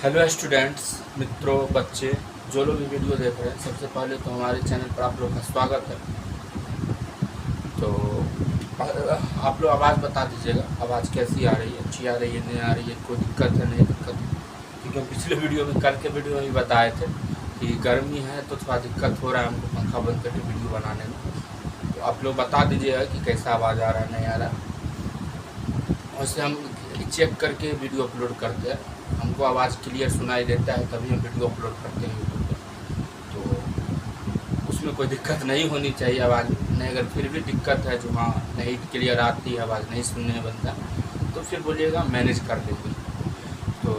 Hello students, मित्रों, बच्चे, जो लोग भी वीडियो देख रहे हैं, सबसे पहले तो हमारे चैनल पर आप लोग का स्वागत है। तो आप लोग आवाज़ बता दीजिएगा, आवाज़ कैसी आ रही है, अच्छी आ रही है, नहीं आ रही है, कोई दिक्कत है, नहीं दिक्कत है। क्योंकि हम पिछले वीडियो में, कल के वीडियो में भी बताए थे कि गर्मी है तो थोड़ा दिक्कत हो रहा है हमको पंखा बंद करके वीडियो बनाने में। तो आप लोग बता दीजिएगा कि कैसा आवाज़ आ रहा है, नहीं आ रहा है। वैसे हम चेक करके वीडियो अपलोड करते हैं, हमको आवाज़ क्लियर सुनाई देता है तभी हम वीडियो अपलोड करते हैं यूट्यूब पे। तो उसमें कोई दिक्कत नहीं होनी चाहिए आवाज़ नहीं। अगर फिर भी दिक्कत है जो हाँ नहीं क्लियर आती है, आवाज़ नहीं सुनने में बनता, तो फिर बोलिएगा, मैनेज कर देंगे। तो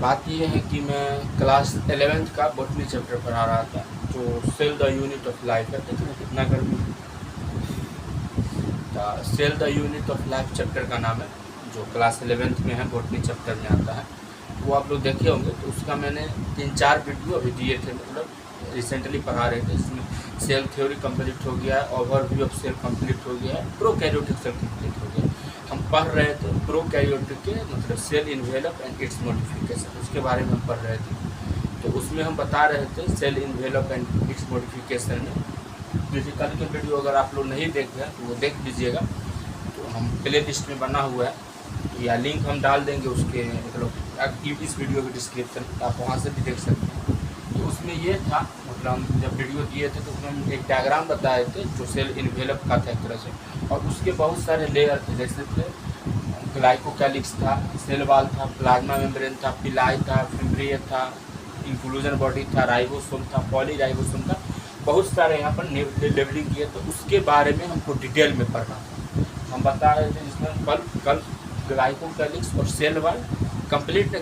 बात ये है कि मैं क्लास 11th का बॉटनी चैप्टर पढ़ा रहा था, जो cell the unit of life है। देखिए कितना गर्मी, cell the unit of life chapter का नाम है, जो क्लास 11th में है, बॉटनी चैप्टर में आता है। वो आप लोग देखे होंगे। तो उसका मैंने 3-4 वीडियो अभी दिए थे, मतलब रिसेंटली पढ़ा रहे थे। इसमें सेल थ्योरी कंप्लीट हो गया है, ओवरव्यू ऑफ सेल कंप्लीट हो गया है, प्रोकैरियोटिक सेल कंप्लीट हो गया। हम पढ़ रहे थे प्रोकैरियोटिक के मतलब cell envelope and its modification, उसके बारे में हम पढ़ रहे थे। तो उसमें हम बता रहे थे cell envelope and its modification में। जैसे कल के वीडियो अगर आप लोग नहीं देख रहे हैं तो वो देख लीजिएगा। तो हम प्ले लिस्ट में बना हुआ है, या लिंक हम डाल देंगे उसके, मतलब इस वीडियो के डिस्क्रिप्शन, आप वहाँ से भी देख सकते हैं। तो उसमें ये था, मतलब हम जब वीडियो दिए थे तो उसमें हम एक डायग्राम बताए थे जो सेल इन्वेलप का था एक तरह से, और उसके बहुत सारे लेयर थे। जैसे थे ग्लाइकोकैलिक्स था, सेल वाल था, प्लाज्मा मेम्ब्रेन था, पिलाई था, फिम्ब्रिया था, इंक्लूजन बॉडी था, राइबोसोम था, पॉलीराइबोसोम था, बहुत सारे यहाँ पर लेबलिंग किए। तो उसके बारे में हमको डिटेल में पढ़ना था। हम बता रहे थे जिसमें कल ग्लाइकोकैलिक्स और cell wall complete,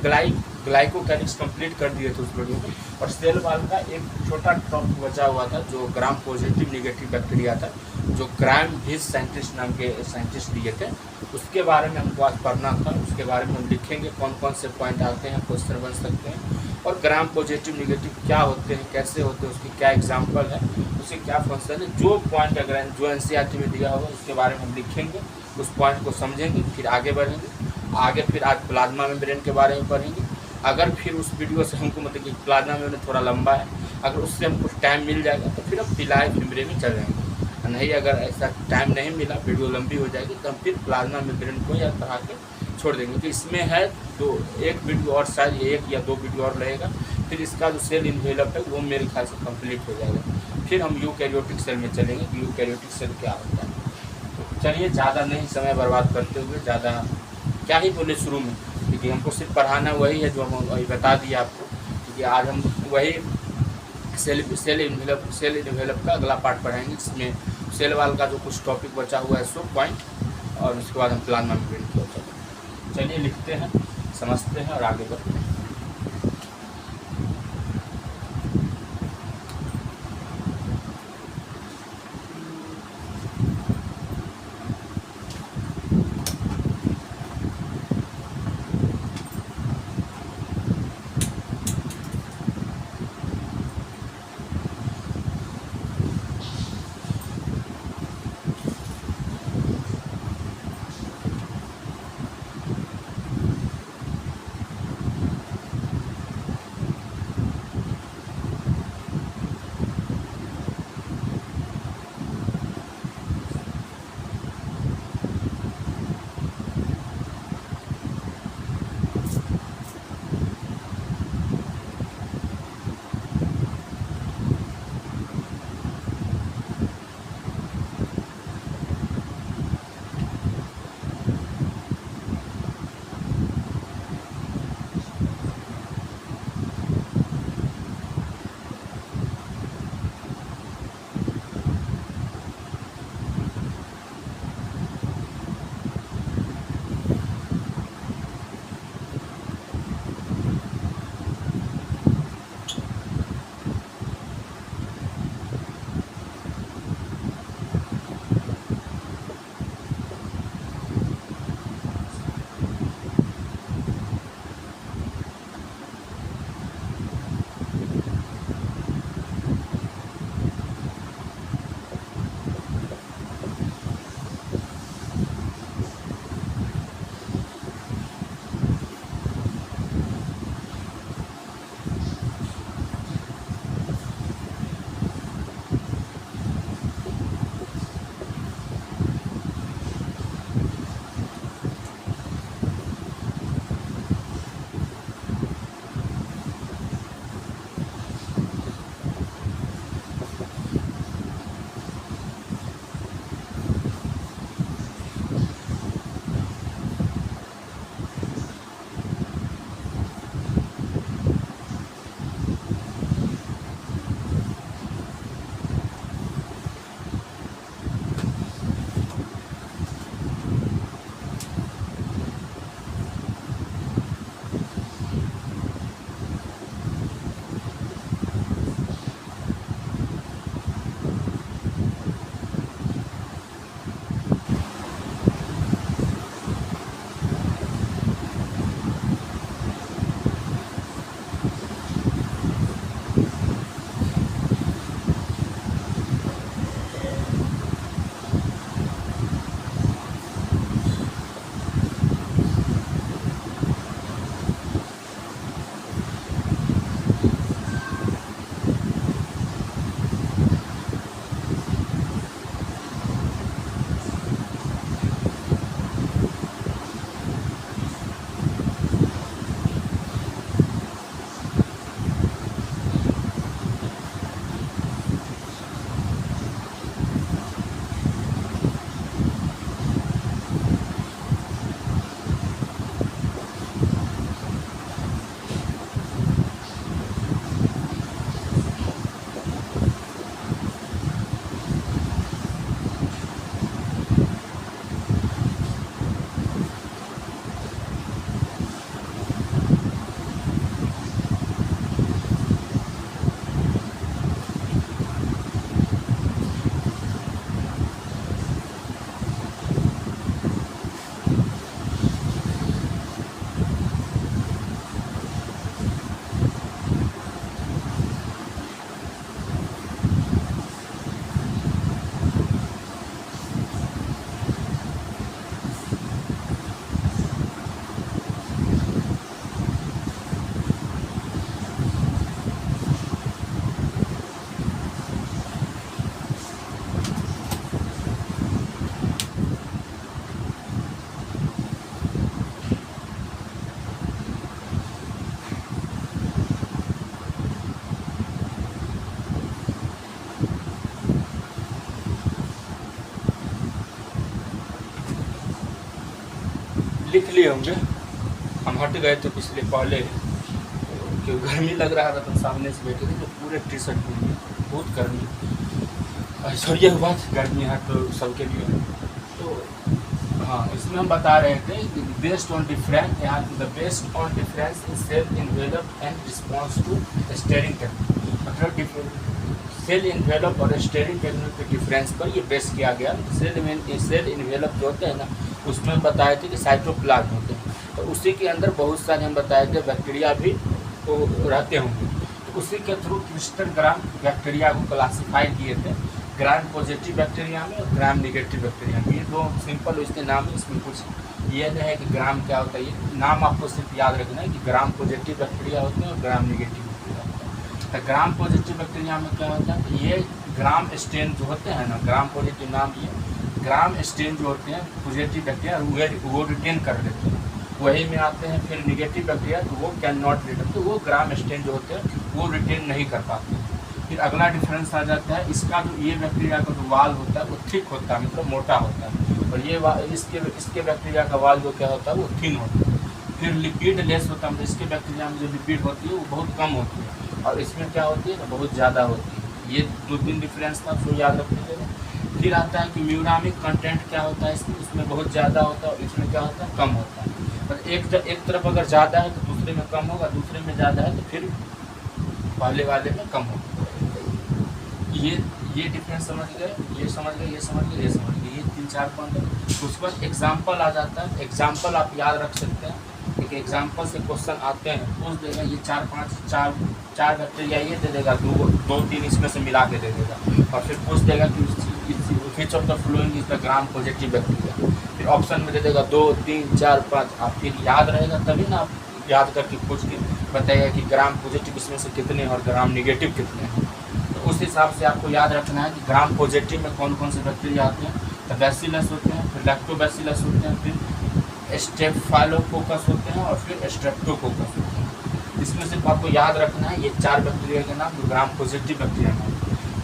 glycocalyx complete कर दिए थे उस वीडियो में, और सेल वाल का एक छोटा टॉपिक बचा हुआ था जो ग्राम पॉजिटिव निगेटिव बैक्टीरिया था, जो ग्राम भिज साइंटिस्ट नाम के साइंटिस्ट दिए थे। उसके बारे में हमको आज पढ़ना था। उसके बारे में हम लिखेंगे कौन कौन से पॉइंट आते हैं, क्वेश्चन बन सकते हैं, और ग्राम पॉजिटिव निगेटिव क्या होते हैं, कैसे होते हैं, उसकी क्या एग्जाम्पल है, उसके क्या फंक्शन है, जो पॉइंट अगर जो एनसीईआरटी में दिया होगा उसके बारे में हम लिखेंगे, उस पॉइंट को समझेंगे, फिर आगे बढ़ेंगे। आगे फिर आज प्लाज्मा मेम्ब्रेन के बारे में पढ़ेंगे। अगर फिर उस वीडियो से हमको, मतलब कि प्लाज्मा मेम्ब्रेन थोड़ा लंबा है, अगर उससे हमको टाइम मिल जाएगा तो फिर हम पिलाई फिम्ब्रेन में चल जाएंगे। नहीं, अगर ऐसा टाइम नहीं मिला, वीडियो लंबी हो जाएगी, तो हम फिर प्लाज्मा मेम्ब्रेन को याद पढ़ा के छोड़ देंगे। तो इसमें है तो एक वीडियो और, शायद 1 या 2 वीडियो और रहेगा। फिर इसका जो सेल इन्वेलप है वो मेरे ख्याल से कंप्लीट हो जाएगा। फिर हम यूकैरियोटिक सेल में चलेंगे कि यूकैरियोटिक सेल क्या होता है। तो चलिए, ज़्यादा नहीं समय बर्बाद करते हुए, ज़्यादा क्या ही बोले शुरू में, क्योंकि हमको सिर्फ पढ़ाना वही है जो हम वही बता दिया आपको। क्योंकि आज हम वही सेल इन्वेलप का अगला पार्ट पढ़ाएंगे, जिसमें सेल वाल का जो कुछ टॉपिक बचा हुआ है, सो पॉइंट, और उसके बाद हम प्लाज्मा मेम्ब्रेन की ओर चलेंगे। चलिए लिखते हैं, समझते हैं और आगे बढ़ते हैं। लिख लिए होंगे। हम हट गए थे पिछले पहले, क्योंकि गर्मी लग रहा था तो सामने से बैठे थे तो पूरे टी शर्ट में बहुत गर्मी। सॉरी, यह बात गर्मी है तो सबके लिए। तो हाँ, इसमें हम बता रहे थे कि बेस्ड ऑन डिफरेंस, यहाँ the based on difference in cell envelope and response to staining technique, मतलब सेल इन्वेलप और स्टेयरिंग टेक्निक के डिफरेंस पर ये बेस किया गया। सेल इन्वेलप जो होते हैं ना, उसमें हम बताए थे कि साइटोप्लाज्म होते हैं, तो उसी के अंदर बहुत सारे हम बताए थे बैक्टीरिया भी तो रहते होंगे। तो उसी के थ्रू क्रिस्टल ग्राम बैक्टीरिया को क्लासीफाई किए थे, ग्राम पॉजिटिव बैक्टीरिया में और ग्राम निगेटिव बैक्टीरिया में। ये दो सिंपल इसके नाम है, इसमें कुछ ये नहीं है कि ग्राम क्या होता है, ये नाम आपको सिर्फ याद रखना है कि ग्राम पॉजिटिव बैक्टीरिया होते हैं और ग्राम निगेटिव बैक्टीरिया होता है। तो ग्राम पॉजिटिव बैक्टीरिया में क्या होता है, तो ये ग्राम स्टेन जो होते हैं ना, ग्राम पॉजिटिव नाम, ये ग्राम स्टेन जो होते हैं पॉजिटिव बैक्टीरिया वो रिटेन कर लेते हैं, वही में आते हैं। फिर निगेटिव बैक्टीरिया तो वो कैन नॉट रिटेन, तो वो ग्राम स्टेन जो होते हैं वो रिटेन नहीं कर पाते। फिर अगला डिफरेंस आ जाता है, इसका जो ये बैक्टीरिया का जो वाल होता है वो थिक होता है, मतलब मोटा होता है, और ये इसके बैक्टीरिया का वाल जो क्या होता है वो थिन होता है। फिर लिपिड लेस होता है, मतलब इसके बैक्टीरिया में जो लिपिड होती है वो बहुत कम होती है, और इसमें क्या होती है ना बहुत ज़्यादा होती है। ये 2-3 डिफरेंस था, उसको याद रख लीजिएगा। फिर आता है कि म्यूरामिक कंटेंट क्या होता है, इसमें बहुत ज़्यादा होता है और इसमें क्या होता है कम होता है। और एक तरफ अगर ज़्यादा है तो दूसरे में कम होगा, दूसरे में ज़्यादा है तो फिर पहले वाले में कम होगा। ये डिफरेंस समझ गए, ये समझ गए, ये समझ गए, ये समझ गए, ये 3-4 पॉइंट है। उसके बाद एग्जाम्पल आ जाता है। एग्जाम्पल आप याद रख सकते हैं, एक एग्जाम्पल से क्वेश्चन आते हैं, पूछ देगा ये 4 बैक्टीरिया ये दे देगा, 2-3 इसमें से मिला के दे देगा, और फिर पूछ देगा कि which of the following is the gram positive bacteria. फिर ऑप्शन में दे देगा 2, 3, 4, 5। आप फिर याद रहेगा तभी ना, आप याद करके पूछ के बताइएगा कि ग्राम पॉजिटिव इसमें से कितने और ग्राम निगेटिव कितने हैं। तो उस हिसाब से आपको याद रखना है कि ग्राम पॉजिटिव में कौन कौन से बैक्टीरिया आते हैं। तो बैसिलस होते हैं, फिर लैक्टोबैसिलस होते हैं, फिर स्टेफाइलोकोकस होते हैं, और फिर स्ट्रेप्टोकोकस होते हैं। इसमें सिर्फ आपको याद रखना है ये 4 बैक्टीरिया के नाम जो ग्राम पॉजिटिव बैक्टीरिया हैं।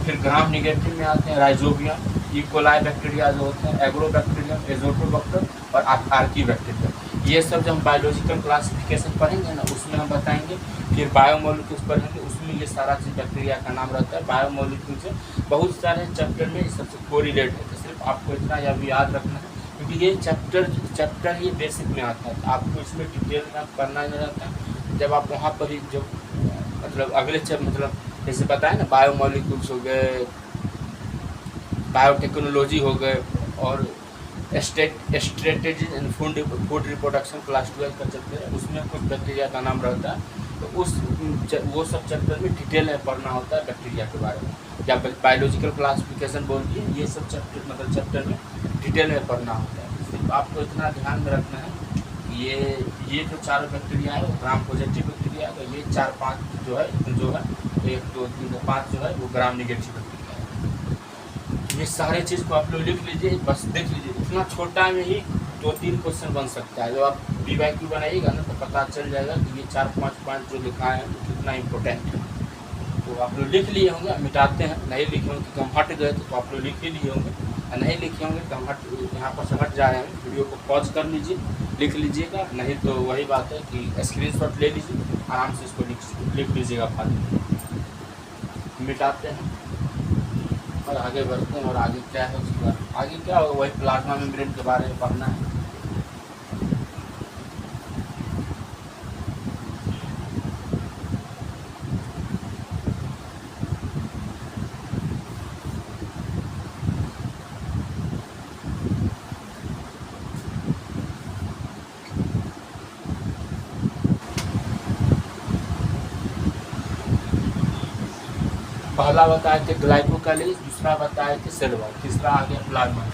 फिर ग्राम निगेटिव में आते हैं राइजोबियम, इकोलाई बैक्टीरिया जो होते हैं, एग्रोबैक्टीरियम, एजोटोबैक्टर और आर्कीबैक्टीरिया। ये सब जब हम बायोलॉजिकल क्लासिफिकेशन पढ़ेंगे ना, उसमें हम बताएंगे। फिर बायोमोलिक्यूल्स पढ़ेंगे, उसमें ये सारा चीज़ बैक्टीरिया का नाम रहता है। बायोमोलिक्यूल से बहुत सारे चैप्टर में इस सबसे कोरिलेट है, तो सिर्फ आपको इतना या भी याद रखना है, क्योंकि ये चैप्टर ये बेसिक में आता है, तो आपको इसमें डिटेल में करना नहीं रहता है। जब आप वहाँ पर ही जो मतलब अगले मतलब जैसे बताए ना, बायोमोलिक्यूल्स हो गए, बायोटेक्नोलॉजी हो गए, और स्ट्रेटेजी इन फूड रिप्रोडक्शन क्लास 12 का चैप्टर है, उसमें कुछ बैक्टीरिया का नाम रहता है। तो वो सब चैप्टर में डिटेल में पढ़ना होता है बैक्टीरिया के बारे में, या बायोलॉजिकल क्लासिफिकेशन बोलिए, ये सब चैप्टर में डिटेल में पढ़ना होता है। सिर्फ आपको इतना ध्यान में रखना है कि ये जो 4 बैक्टीरिया है वो ग्राम पॉजिटिव बैक्टीरिया है, तो ये 4-5 जो है 1, 2, 3, 5 जो है वो ग्राम निगेटिव बैक्टीरिया है। ये सारे चीज़ को आप लोग लिख लीजिए, बस देख लीजिए, इतना छोटा में ही 2-3 क्वेश्चन बन सकता है। जब आप PYQ बनाइएगा ना तो पता चल जाएगा कि ये 4-5 पॉइंट जो लिखा है वो कितना इम्पोर्टेंट है। तो आप लोग लिख लिए होंगे, मिटाते हैं, नहीं लिखे होंगे कि हम हट गए तो आप लोग लिख ही लिए होंगे, और नहीं लिखे होंगे तो हम यहाँ पर से हट जा रहे हैं। वीडियो को पॉज कर लीजिए, लिख लीजिएगा, नहीं तो वही बात है कि स्क्रीनशॉट ले लीजिए, आराम से इसको लिख लीजिएगा फाइल। मिटाते हैं और आगे बढ़ते हैं। और आगे क्या है उसके बाद, आगे क्या होगा वही प्लाज्मा मेम्ब्रेन के बारे में पढ़ना है। पहला बताए थे ग्लाइकोकाइलिस, दूसरा बताए थे सेल वॉल, तीसरा आ गया प्लाज्मा।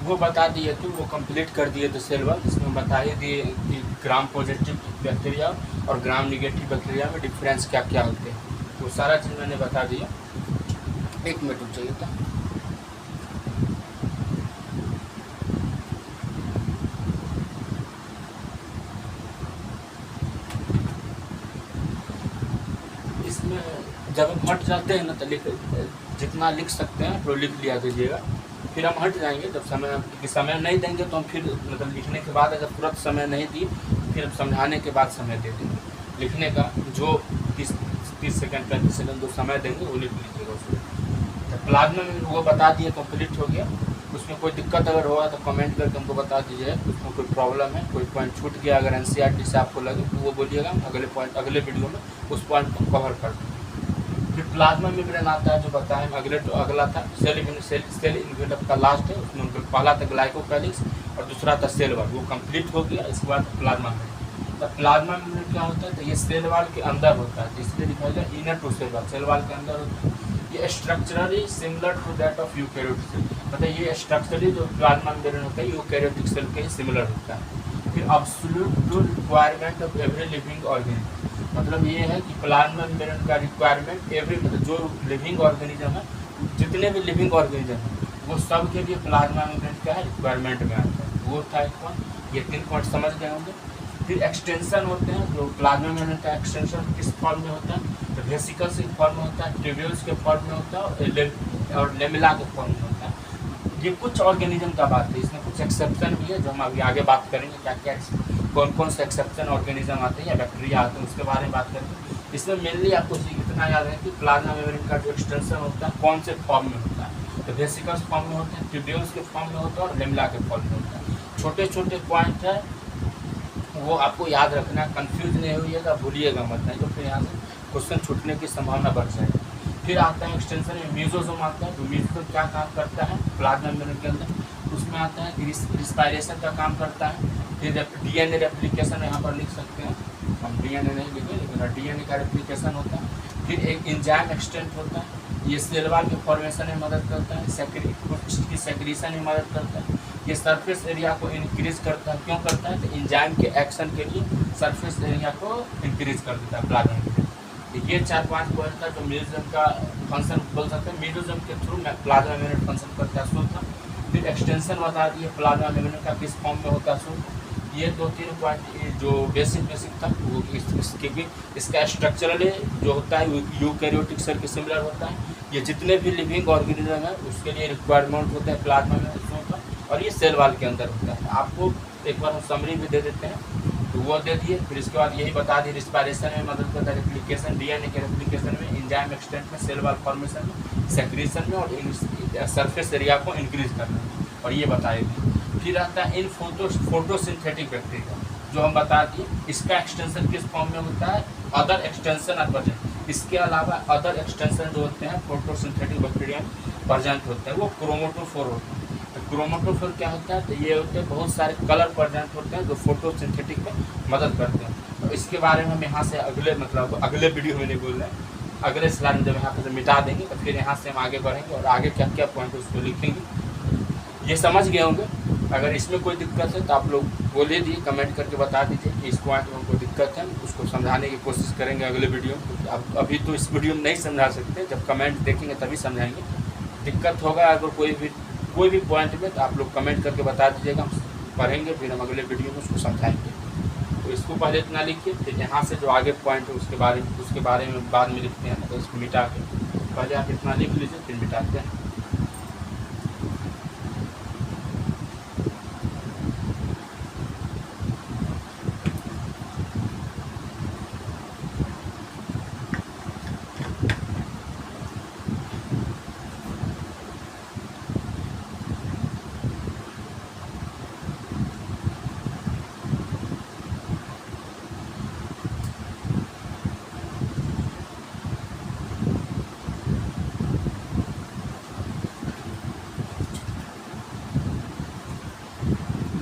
वो बता दिए थे, वो कंप्लीट कर दिए थे सेल वॉल, जिसमें बता ही दिए कि ग्राम पॉजिटिव बैक्टीरिया और ग्राम निगेटिव बैक्टीरिया में डिफरेंस क्या क्या होते हैं, वो सारा चीज़ मैंने बता दिया। 1 मिनट रुक चाहिए था। इसमें जब हम हट जाते हैं ना तो जितना लिख सकते हैं तो लिख लिया दीजिएगा, फिर हम हट जाएंगे। जब समय नहीं देंगे तो हम फिर मतलब लिखने के बाद अगर तुरंत समय नहीं दी फिर हम समझाने के बाद समय दे देंगे। लिखने का जो 30 सेकंड 35 सेकंड जो समय देंगे वो लिख लीजिएगा उसमें। तो प्लाज्मा में वो बता दिए कंप्लीट हो गया। उसमें कोई दिक्कत अगर होगा तो कमेंट करके हमको बता दीजिए, उसमें कोई प्रॉब्लम है, कोई पॉइंट छूट गया अगर एनसीईआरटी से आपको लगे तो वो बोलिएगा, अगले वीडियो में उस पॉइंट को कवर कर देंगे। फिर प्लाज्मा मेम्ब्रेन आता है जो बताएं अगला था सेल इन्वेलप का लास्ट है, उसमें उनका पहला था ग्लाइकोपैलिक्स और दूसरा था सेल वॉल, वो कंप्लीट हो गया। इसके बाद प्लाज्मा मेम्ब्रेन। तो प्लाज्मा मेम्ब्रेन क्या होता है, तो ये सेल वॉल के अंदर होता है, इसलिए लिखा गया इनर टू सेल वॉल के अंदर होता है। ये structurally similar to that of eukaryotic cell, मतलब ये स्ट्रक्चरली जो प्लाज्मा मेम्ब्रेन होता है यूकैरियोटिक सेल के ही सिमिलर होता है। फिर absolute requirement of every living organism, मतलब ये है कि प्लाज्मा मेम्ब्रेन का रिक्वायरमेंट एवरी, मतलब जो लिविंग ऑर्गेनिज्म है, जितने भी लिविंग ऑर्गेनिज्म है वो सब के लिए प्लाज्मा मेम्ब्रेन का है रिक्वायरमेंट में आता है। वो था एक पॉइंट, ये 3 पॉइंट समझ गए होंगे। फिर एक्सटेंशन होते हैं, जो प्लाज्मा मेम्ब्रेन का एक्सटेंशन किस फॉर्म में होता है, तो वेसिकल्स के फॉर्म में होता है, ट्यूब्यूल्स के फॉर्म में होता है और लेमिला के फॉर्म में होता है। ये कुछ ऑर्गेनिज्म का बात है, इसमें कुछ एक्सेप्शन भी है जो हम अभी आगे बात करेंगे, क्या क्या कौन कौन से एक्सेप्शन ऑर्गेनिज्म आते हैं या बैक्टीरिया आते हैं उसके बारे में बात करेंगे। इसमें मेनली आपको इतना याद है कि प्लाज्मा मेम्ब्रेन का जो एक्सटेंशन होता है कौन से फॉर्म में होता है, तो वेसिकल्स फॉर्म में होते हैं, ट्यूब्यूल्स के फॉर्म में होता है और लेमिला के फॉर्म में होता है। छोटे छोटे पॉइंट है वो आपको याद रखना, कंफ्यूज नहीं होइएगा, भूलिएगा मत, नहीं तो फिर यहाँ से क्वेश्चन छूटने की संभावना बढ़ जाएगी। फिर आता है एक्सटेंशन में म्यूजोसोम आता है, तो म्यूजोसोम क्या काम करता है प्लाज्मा मेम्ब्रेन के अंदर, उसमें आता है रिस्पायरेशन का काम करता है। फिर डीएनए रेप्लिकेशन यहाँ पर लिख सकते हैं, हम डीएनए नहीं लिखे लेकिन डीएनए का रेप्लिकेशन होता है। फिर एक एंजाइम एक्सटेंट होता है, ये सेल वॉल के फॉर्मेशन में मदद करता है, कुछ की सेक्रीशन में मदद करता है। ये सरफेस एरिया को इंक्रीज करता है, क्यों करता है, तो एंजाइम के एक्शन के लिए सरफेस एरिया को इंक्रीज कर देता है प्लाज्मा मेम्ब्रेन। ये 4-5 पॉइंट था जो म्यूजियम का फंक्शन बोल सकते हैं, म्यूजियम के थ्रू प्लाज्मा मेम्ब्रेन फंक्शन करता है सूत्र। फिर एक्सटेंशन बता दिए प्लाज्मा मेम्ब्रेन का किस फॉर्म में होता है सूत्र। ये 2-3 पॉइंट जो बेसिक था वो इसके भी, इसका स्ट्रक्चरली जो होता है यूकैरियोटिक सेल के सिमिलर होता है। ये जितने भी लिविंग ऑर्गेनिज्म है उसके लिए रिक्वायरमेंट होता है प्लाज्मा मेम्ब्रेन का, और ये सेल वॉल के अंदर होता है। आपको एक बार हम समरी भी दे देते हैं, तो वो दे दिए। फिर इसके बाद यही बता दिए रिस्पायरेशन में मदद करता है, रेप्लिकेशन डीएनए के रेप्लिकेशन में, एंजाइम एक्सटेंट में, सेल वॉल फॉर्मेशन में, सेक्रीशन में और सरफेस एरिया को इंक्रीज करना, और ये बताएगी। फिर आता है इन फोटोसिंथेटिक बैक्टीरिया, जो हम बता दिए इसका एक्सटेंशन किस फॉर्म में होता है, अदर एक्सटेंशन और प्रेजेंट। इसके अलावा अदर एक्सटेंशन जो होते हैं फोटोसिंथेटिक बैक्टीरिया में प्रेजेंट होते हैं, वो क्रोमोटोफोर होते हैं। तो क्रोमोटोफोर क्या होता है, तो ये होते हैं बहुत सारे कलर प्रेजेंट होते हैं जो फोटोसिंथेटिक में मदद करते हैं। तो इसके बारे में हम यहाँ से अगले वीडियो में नहीं बोल रहे हैं, अगले स्लाइड में जब यहाँ पर मिटा देंगे तो फिर यहाँ से हम आगे बढ़ेंगे और आगे क्या क्या पॉइंट उसको लिखेंगे। ये समझ गए होंगे। अगर इसमें कोई दिक्कत है तो आप लोग बोलिए दिए, कमेंट करके बता दीजिए कि इस पॉइंट में हमको दिक्कत है, उसको समझाने की कोशिश करेंगे अगले वीडियो में। अब अभी तो इस वीडियो में नहीं समझा सकते, जब कमेंट देखेंगे तभी समझाएंगे। दिक्कत होगा अगर कोई भी पॉइंट में तो आप लोग कमेंट करके बता दीजिएगा, हम पढ़ेंगे, फिर हम अगले वीडियो में उसको समझाएंगे। तो इसको पहले इतना लिखिए, फिर यहाँ से जो आगे पॉइंट है उसके बारे में बाद में लिखते हैं। तो इसको मिटा के पहले आप इतना लिख लीजिए, फिर मिटाते हैं।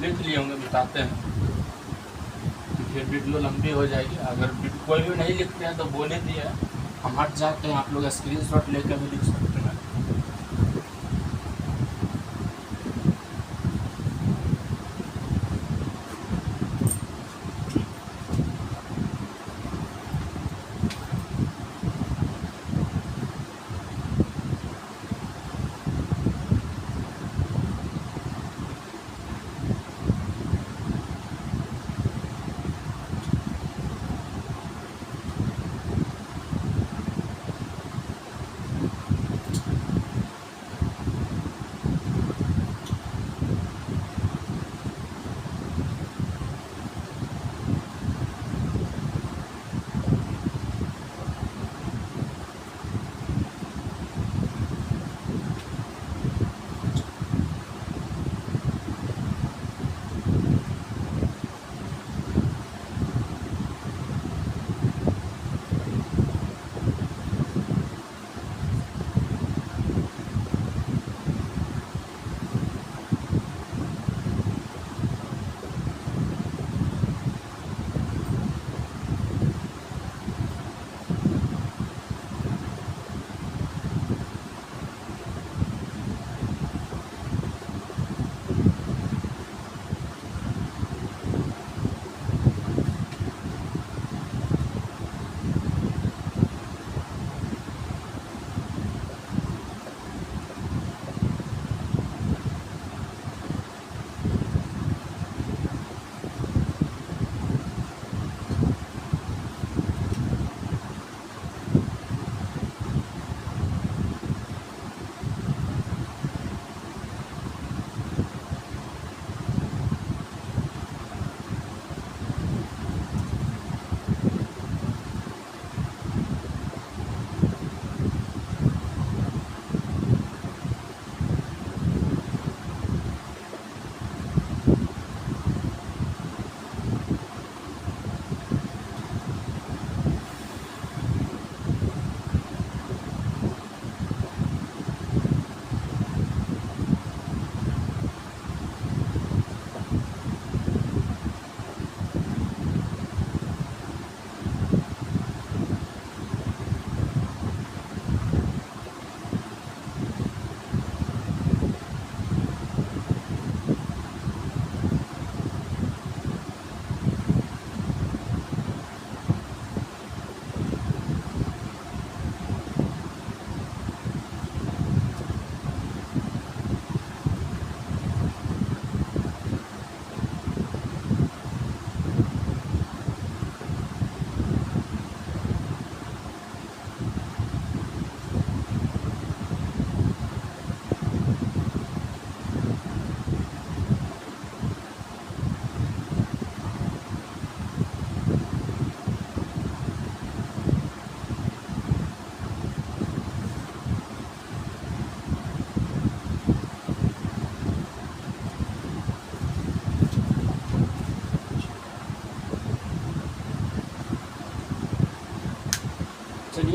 लिख लिए होंगे, बताते हैं, फिर वीडियो लंबी हो जाएगी। अगर कोई भी नहीं लिखते हैं तो बोले दिए, हम हट जाते हैं, आप लोग स्क्रीनशॉट लेकर भी लिख सकते हैं।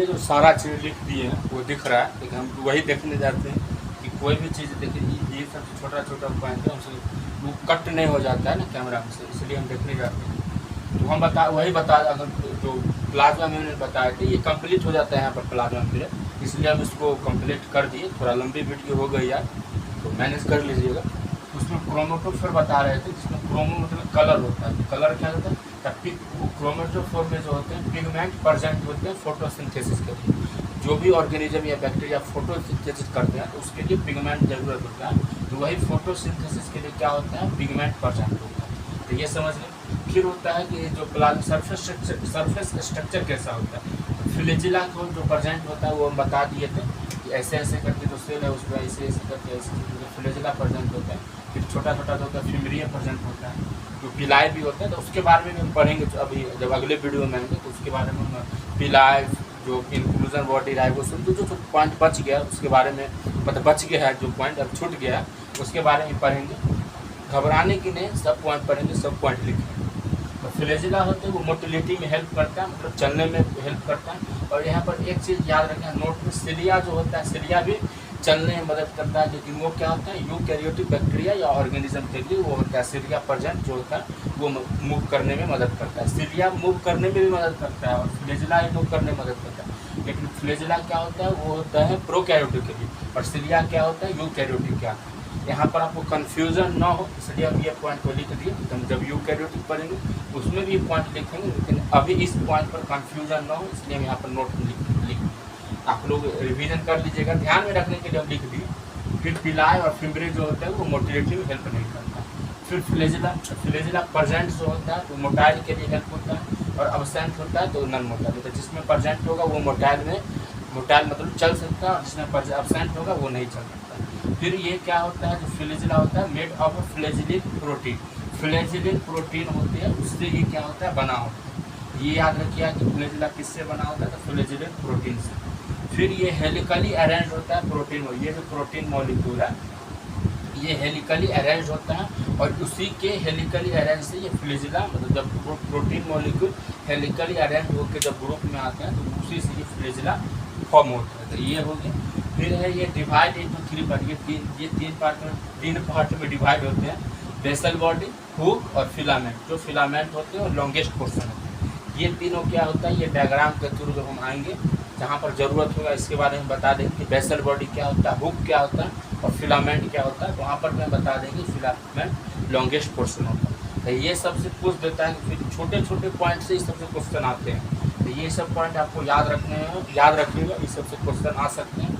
ये जो सारा चीज़ लिख दिए हैं वो दिख रहा है, लेकिन हम वही देखने जाते हैं कि कोई भी चीज़ देखिए ये सब छोटा छोटा पॉइंट है, उससे वो कट नहीं हो जाता है ना कैमरा में से, इसलिए हम देखने जाते हैं। तो हम वही बता, अगर जो प्लाज्मा मिरर बताए थे ये कंप्लीट हो जाता है यहाँ पर प्लाज्मा मिरर, इसलिए हम इसको कंप्लीट कर दिए। थोड़ा लंबी वीडियो हो गई यार, तो मैनेज कर लीजिएगा। उसमें क्रोमेटोफोर बता रहे थे, जिसमें क्रोमो मतलब कलर होता है। कलर क्या होता है? क्रोमेटोफोर में जो होते हैं पिगमेंट प्रेजेंट होते हैं फोटोसिंथेसिस के लिए। जो भी ऑर्गेनिज्म या बैक्टीरिया फोटोसिंथेसिस करते हैं तो उसके लिए पिगमेंट जरूरत होता है, तो वही फोटोसिंथेसिस के लिए क्या होता है? पिगमेंट प्रेजेंट होता है। तो ये समझ लें। फिर होता है कि जो प्लाज्मा सरफेस स्ट्रक्चर कैसा होता है, फ्लैजिला को जो प्रेजेंट होता है वो हम बता दिए थे कि ऐसे ऐसे करके जो सेल है उसमें ऐसे ऐसे करके ऐसे फ्लैजिला प्रेजेंट होता है। फिर छोटा छोटा जो होता है फिमरिया प्रेजेंट होता है, जो पिलाई भी होता है। तो उसके बारे में भी हम पढ़ेंगे, तो अभी जब अगले वीडियो में आएंगे तो उसके बारे में हम पिलाई, जो इंक्लूजन बॉडी राइबोसोम, जो जो पॉइंट बच गया उसके बारे में, मतलब बच गया है जो पॉइंट अब छूट गया उसके बारे में पढ़ेंगे। घबराने की नहीं, सब पॉइंट पढ़ेंगे, सब पॉइंट लिखेंगे। तो फ्लैजिला होते हैं वो मोटिलिटी में हेल्प करता है, मतलब चलने में हेल्प करता है। और यहाँ पर एक चीज़ याद रखें नोट में, सिलिया जो होता है सिलिया भी चलने में मदद करता है, लेकिन वो क्या होता है यूकैरियोटिक बैक्टीरिया या ऑर्गेनिज्म के लिए वो होता है सिलिया प्रेजेंट जो होता है वो मूव करने में मदद करता है। सिलिया मूव करने में भी मदद करता है और फ्लैजिला ही मूव करने में मदद करता है। लेकिन फ्लैजिला क्या होता है? वो होता है प्रोकैरियोटिक के लिए, और सिलिया क्या होता है? यूकैरियोटिक। क्या यहाँ पर आपको कन्फ्यूजन ना हो इसलिए हम ये पॉइंट को लिख दिए। तो हम जब यूकैरियोटिक पढ़ेंगे उसमें भी पॉइंट लिखेंगे, लेकिन अभी इस पॉइंट पर कन्फ्यूजन ना हो इसलिए हम यहाँ पर नोट में लिख आप लोग रिवीजन कर लीजिएगा। ध्यान में रखने के लिए हम लिख दिए। फिर पिलाई और फिम्ब्रे जो होता है वो मोटिलिटी में हेल्प नहीं करता। फिर फ्लैजिला प्रेजेंट जो होता है वो मोटाइल के लिए हेल्प होता है, और अब्सेंट होता है तो नॉन मोटाइल होता है। जिसमें प्रेजेंट होगा वो मोटाइल मतलब चल सकता है, और जिसमें अब्सेंट होगा वो नहीं चल सकता। फिर ये क्या होता है? जो फ्लैजिला होता है made of flagellin protein, flagellin protein होती है उससे ये क्या होता है? बना होता है। ये याद रखिए कि फ्लैजिला किससे बना होता है? तो फ्लैजिलिन प्रोटीन से। फिर ये हेलिकली अरेंज होता है प्रोटीन, ये जो प्रोटीन मॉलिक्यूल है ये हेलिकली अरेंज होता है, और उसी के हेलिकली अरेंज से ये फ्लैजिला, मतलब जब प्रोटीन मॉलिक्यूल हेलिकली अरेंज होकर जब ग्रुप में आते हैं तो उसी से ये फ्लैजिला फॉर्म होता है। तो ये हो गया। फिर है ये डिवाइड इनटू 3 पार्ट, ये तीन पार्ट में डिवाइड होते हैं, बेसल बॉडी, हुक और फिलामेंट। जो फिलामेंट होते हैं और लॉन्गेस्ट पोर्शन होते हैं। ये तीनों क्या होता है? ये डायग्राम के थ्रू जब हम आएंगे जहाँ पर ज़रूरत होगा इसके बारे में बता देंगे कि बेसल बॉडी क्या होता है, हुक क्या होता है और फिलामेंट क्या होता है। तो वहाँ पर मैं बता देंगे फिलामेंट लॉन्गेस्ट पोर्शन होता है। तो ये सबसे पूछ देता है कि फिर छोटे छोटे पॉइंट से इस सबसे क्वेश्चन आते हैं। तो ये सब पॉइंट आपको याद रखिएगा। इस सबसे क्वेश्चन आ सकते हैं,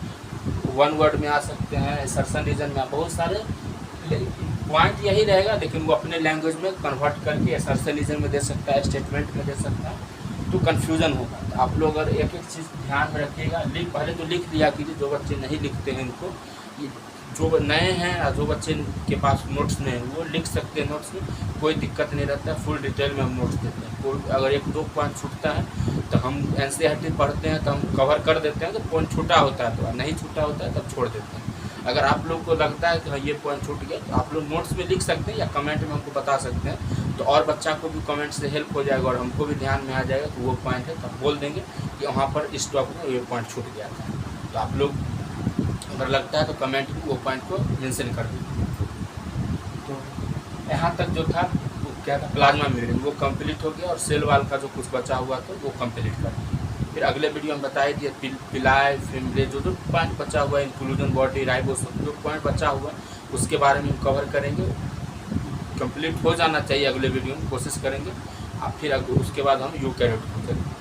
1 वर्ड में आ सकते हैं, असर्शन रीजन में बहुत सारे पॉइंट यही रहेगा, लेकिन वो अपने लैंग्वेज में कन्वर्ट करके असर्शन रीजन में दे सकता है, स्टेटमेंट में दे सकता है, तो कन्फ्यूज़न होगा। तो आप लोग अगर एक एक चीज़ ध्यान में रखिएगा। पहले तो लिख लिया कीजिए, जो बच्चे नहीं लिखते हैं इनको, जो नए हैं या जो बच्चे के पास नोट्स नहीं है वो लिख सकते हैं नोट्स में, कोई दिक्कत नहीं रहता है। फुल डिटेल में हम नोट्स देते हैं। कोई अगर 1-2 पॉइंट छूटता है तो हम NCERT पढ़ते हैं तो हम कवर कर देते हैं। तो पॉइंट छूटा होता है तो नहीं छूटा होता है तब छोड़ देते हैं। अगर आप लोग को लगता है कि हाँ ये पॉइंट छूट गया तो आप लोग नोट्स में लिख सकते हैं या कमेंट में हमको बता सकते हैं, तो और बच्चा को भी कमेंट से हेल्प हो जाएगा और हमको भी ध्यान में आ जाएगा कि वो पॉइंट है, तो हम बोल देंगे कि वहाँ पर इस टॉपिक में ये पॉइंट छूट गया था। तो आप लोग अगर लगता है तो कमेंट में वो पॉइंट को मेंशन कर दीजिए। तो यहाँ तक जो था वो क्या था? प्लाज्मा मिररिंग वो कंप्लीट हो गया, और सेल वाल का जो कुछ बचा हुआ था वो कंप्लीट कर दिया। फिर अगले वीडियो में बताई दिए पिलाई फिम्ब्रे जो पॉइंट बचा हुआ है, इंक्लूजन बॉडी राइबोसोम जो पॉइंट बचा हुआ है उसके बारे में हम कवर करेंगे। कंप्लीट हो जाना चाहिए अगले वीडियो में, कोशिश करेंगे। फिर उसके बाद हम यूकैरियोटिक करेंगे।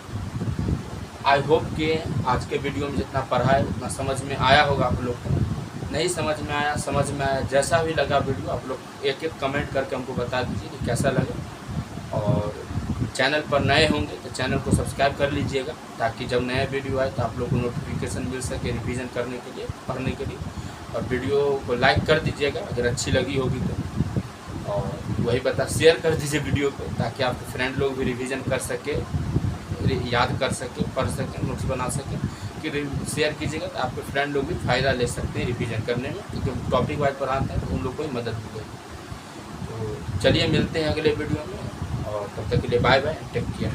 आई होप कि आज के वीडियो में जितना पढ़ा है उतना समझ में आया होगा आप लोग को। नहीं समझ में आया, जैसा भी लगा वीडियो आप लोग एक कमेंट करके हमको बता दीजिए कि कैसा लगा। और चैनल पर नए होंगे तो चैनल को सब्सक्राइब कर लीजिएगा, ताकि जब नया वीडियो आए तो आप लोग को नोटिफिकेशन मिल सके रिवीजन करने के लिए, पढ़ने के लिए। और वीडियो को लाइक कर दीजिएगा अगर अच्छी लगी होगी तो, और शेयर कर दीजिए वीडियो को, ताकि आपके फ्रेंड लोग भी रिवीजन कर सके, याद कर सके, पढ़ सकें, नोट्स बना सकें। कि शेयर कीजिएगा तो आपके फ्रेंड लोग भी फ़ायदा ले सकते हैं रिवीजन करने में, क्योंकि टॉपिक वाइज पढ़ाते हैं तो उन लोग को ही मदद मिलेगी। तो चलिए मिलते हैं अगले वीडियो में, और तब तक के लिए बाय बाय, टेक केयर।